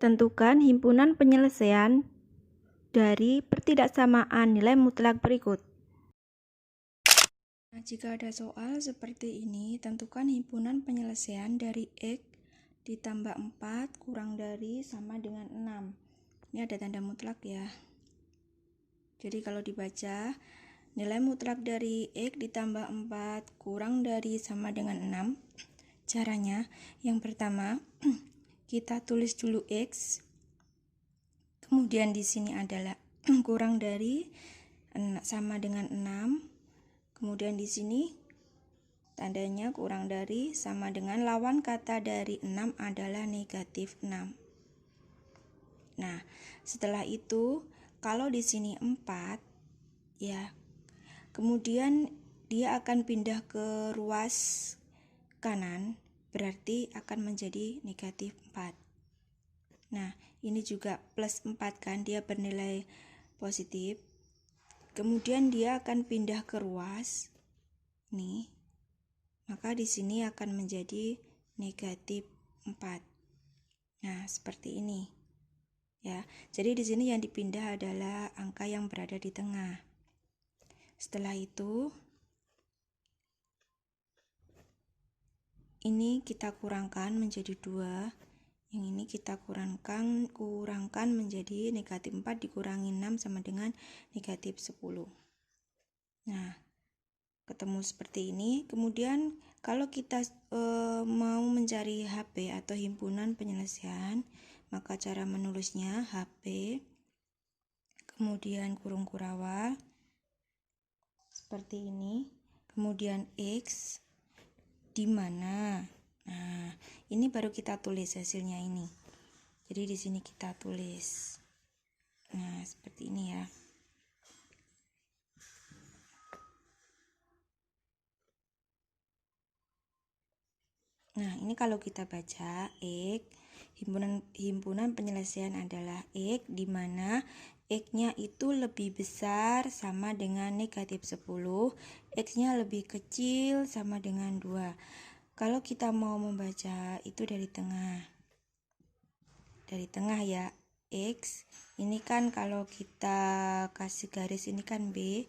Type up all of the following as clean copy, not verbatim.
Tentukan himpunan penyelesaian dari pertidaksamaan nilai mutlak berikut. Nah, jika ada soal seperti ini, tentukan himpunan penyelesaian dari X ditambah 4 kurang dari sama dengan 6. Ini ada tanda mutlak ya. Jadi kalau dibaca, nilai mutlak dari X ditambah 4 kurang dari sama dengan 6. Caranya, yang pertama, kita tulis dulu X. Kemudian di sini adalah kurang dari sama dengan 6. Kemudian di sini tandanya kurang dari sama dengan lawan kata dari 6 adalah negatif 6. Nah, setelah itu kalau di sini 4 ya, kemudian dia akan pindah ke ruas kanan, berarti akan menjadi negatif 4. Nah, ini juga plus 4 kan, dia bernilai positif. Kemudian dia akan pindah ke ruas nih. Maka di sini akan menjadi negatif 4. Nah, seperti ini. Ya. Jadi di sini yang dipindah adalah angka yang berada di tengah. Setelah itu ini kita kurangkan menjadi 2. Yang ini kita kurangkan menjadi negatif 4 dikurangi 6 sama dengan negatif 10. Nah, ketemu seperti ini. Kemudian kalau kita mau mencari HP atau himpunan penyelesaian, maka cara menulisnya HP, kemudian kurung kurawal, seperti ini. Kemudian X, di mana? Nah, ini baru kita tulis hasilnya ini. Jadi di sini kita tulis. Nah, seperti ini ya. Nah, ini kalau kita baca X, himpunan penyelesaian adalah X, di mana X-nya itu lebih besar sama dengan negatif 10, X-nya lebih kecil sama dengan 2. Kalau kita mau membaca itu dari tengah. Dari tengah ya, X. Ini kan kalau kita kasih garis ini kan B,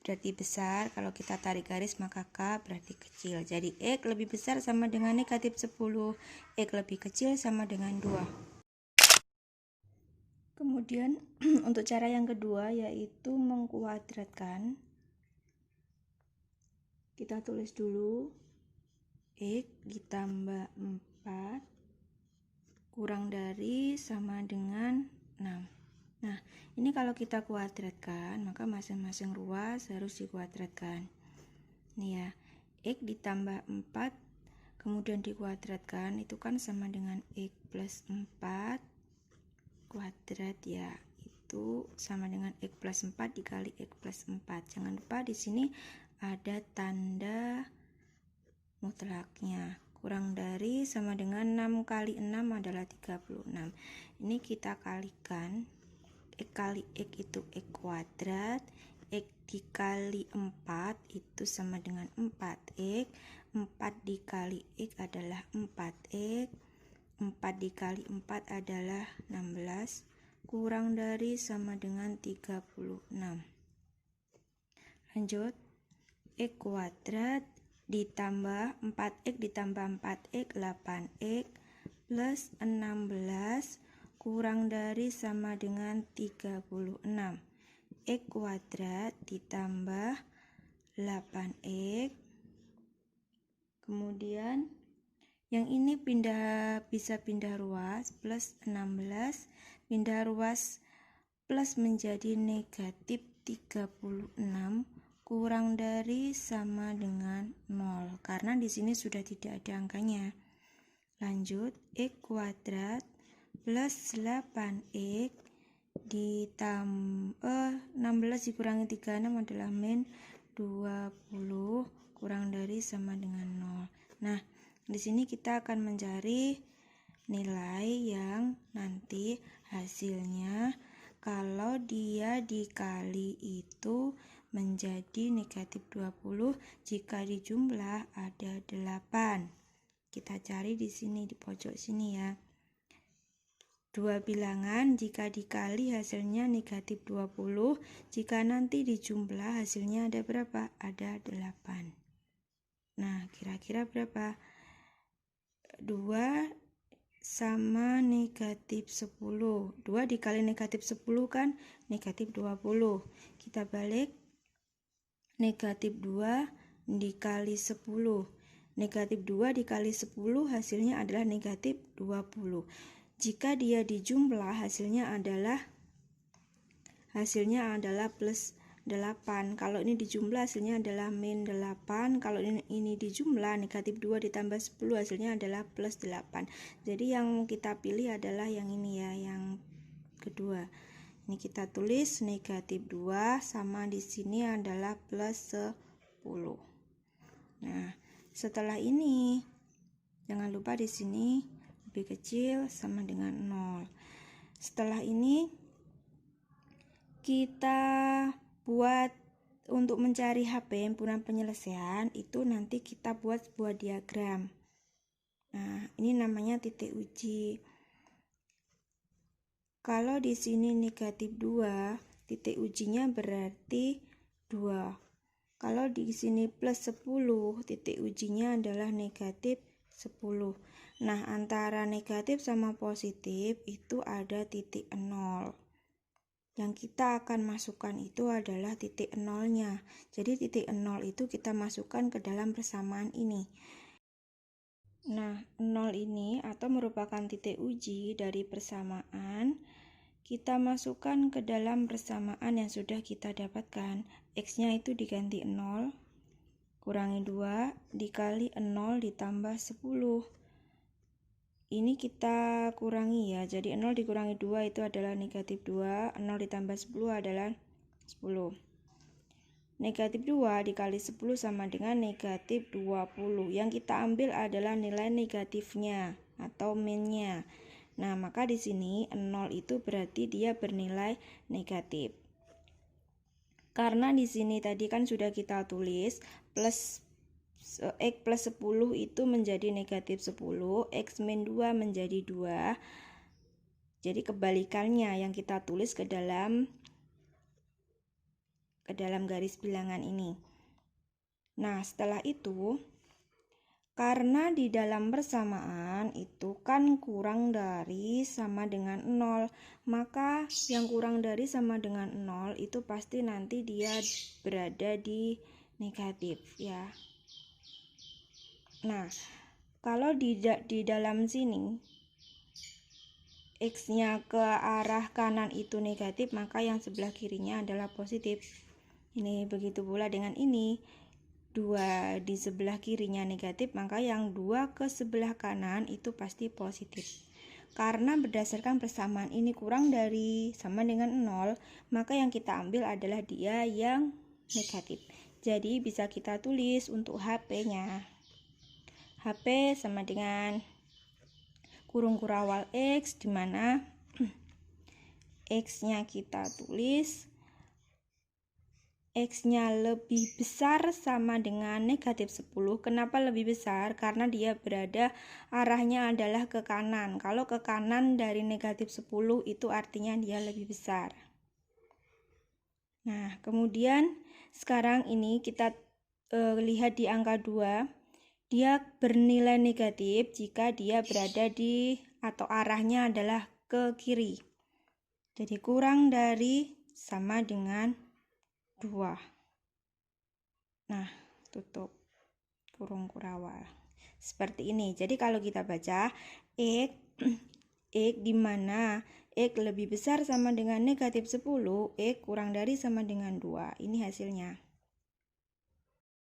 berarti besar. Kalau kita tarik garis maka K berarti kecil. Jadi X lebih besar sama dengan negatif 10, X lebih kecil sama dengan 2. Kemudian untuk cara yang kedua yaitu mengkuadratkan. Kita tulis dulu X ditambah 4 kurang dari sama dengan 6. Nah, ini kalau kita kuadratkan, maka masing-masing ruas harus dikuadratkan. Nih ya, X ditambah 4, kemudian dikuadratkan, itu kan sama dengan X plus 4 kuadrat ya. Itu sama dengan X plus 4 dikali X plus 4. Jangan lupa di sini ada tanda mutlaknya. Kurang dari sama dengan 6 kali 6 adalah 36. Ini kita kalikan. X kali X itu X kuadrat. X dikali 4 itu sama dengan 4X. 4 dikali X adalah 4X. 4 dikali 4 adalah 16. Kurang dari sama dengan 36. Lanjut. X kuadrat ditambah 4X ditambah 4X 8X plus 16 kurang dari sama dengan 36. X kuadrat ditambah 8X, kemudian yang ini bisa pindah ruas, plus 16 pindah ruas plus menjadi negatif 36 kurang dari sama dengan 0, karena di sini sudah tidak ada angkanya. Lanjut, X kuadrat plus 8X ditambah 16 dikurangi 36 adalah min 20 kurang dari sama dengan 0. Nah, di sini kita akan mencari nilai yang nanti hasilnya kalau dia dikali itu menjadi negatif 20 jika dijumlah ada 8. Kita cari di sini di pojok sini ya. dua bilangan, jika dikali hasilnya negatif 20, jika nanti dijumlah hasilnya ada berapa? Ada 8. Nah, kira-kira berapa? 2 sama negatif 10. 2 dikali negatif 10 kan negatif 20. Kita balik, negatif 2 dikali 10. Negatif 2 dikali 10 hasilnya adalah negatif 20. Jika dia dijumlah hasilnya adalah plus 8. Kalau ini dijumlah hasilnya adalah min 8. Kalau ini dijumlah negatif 2 ditambah 10 hasilnya adalah plus 8. Jadi yang kita pilih adalah yang ini ya, yang kedua. Ini kita tulis negatif 2 sama di sini adalah plus 10. Nah, setelah ini jangan lupa di sini lebih kecil sama dengan 0. Setelah ini kita buat untuk mencari HP himpunan penyelesaian itu nanti kita buat sebuah diagram. Nah, ini namanya titik uji. Kalau di sini negatif 2, titik ujinya berarti 2. Kalau di sini plus 10, titik ujinya adalah negatif 10. Nah, antara negatif sama positif itu ada titik 0. Yang kita akan masukkan itu adalah titik 0-nya. Jadi titik 0 itu kita masukkan ke dalam persamaan ini. Nah, 0 ini atau merupakan titik uji dari persamaan, kita masukkan ke dalam persamaan yang sudah kita dapatkan. X-nya itu diganti 0, kurangi 2, dikali 0 ditambah 10. Ini kita kurangi ya, jadi 0 dikurangi 2 itu adalah negatif 2, 0 ditambah 10 adalah 10. Negatif 2 dikali 10 sama dengan negatif 20. Yang kita ambil adalah nilai negatifnya atau minnya. Nah, maka di sini 0 itu berarti dia bernilai negatif. Karena di sini tadi kan sudah kita tulis X plus 10 itu menjadi negatif 10, X min 2 menjadi 2. Jadi kebalikannya yang kita tulis ke dalam garis bilangan ini. Nah, setelah itu, karena di dalam persamaan itu kan kurang dari sama dengan 0, maka yang kurang dari sama dengan 0 itu pasti nanti dia berada di negatif ya. Nah, kalau di dalam sini X-nya ke arah kanan itu negatif, maka yang sebelah kirinya adalah positif. Ini begitu pula dengan ini. 2 di sebelah kirinya negatif, maka yang 2 ke sebelah kanan itu pasti positif. Karena berdasarkan persamaan ini kurang dari sama dengan 0, maka yang kita ambil adalah dia yang negatif. Jadi bisa kita tulis untuk HP-nya. HP sama dengan kurung kurawal X, di mana X-nya kita tulis X-nya lebih besar sama dengan negatif 10. Kenapa lebih besar? Karena dia berada arahnya adalah ke kanan. Kalau ke kanan dari negatif 10 itu artinya dia lebih besar. Nah, kemudian sekarang ini kita lihat di angka 2. Dia bernilai negatif jika dia berada di atau arahnya adalah ke kiri. Jadi kurang dari sama dengan 2. Nah, tutup kurung kurawal. Seperti ini. Jadi kalau kita baca X di mana X lebih besar sama dengan negatif 10, X kurang dari sama dengan 2. Ini hasilnya.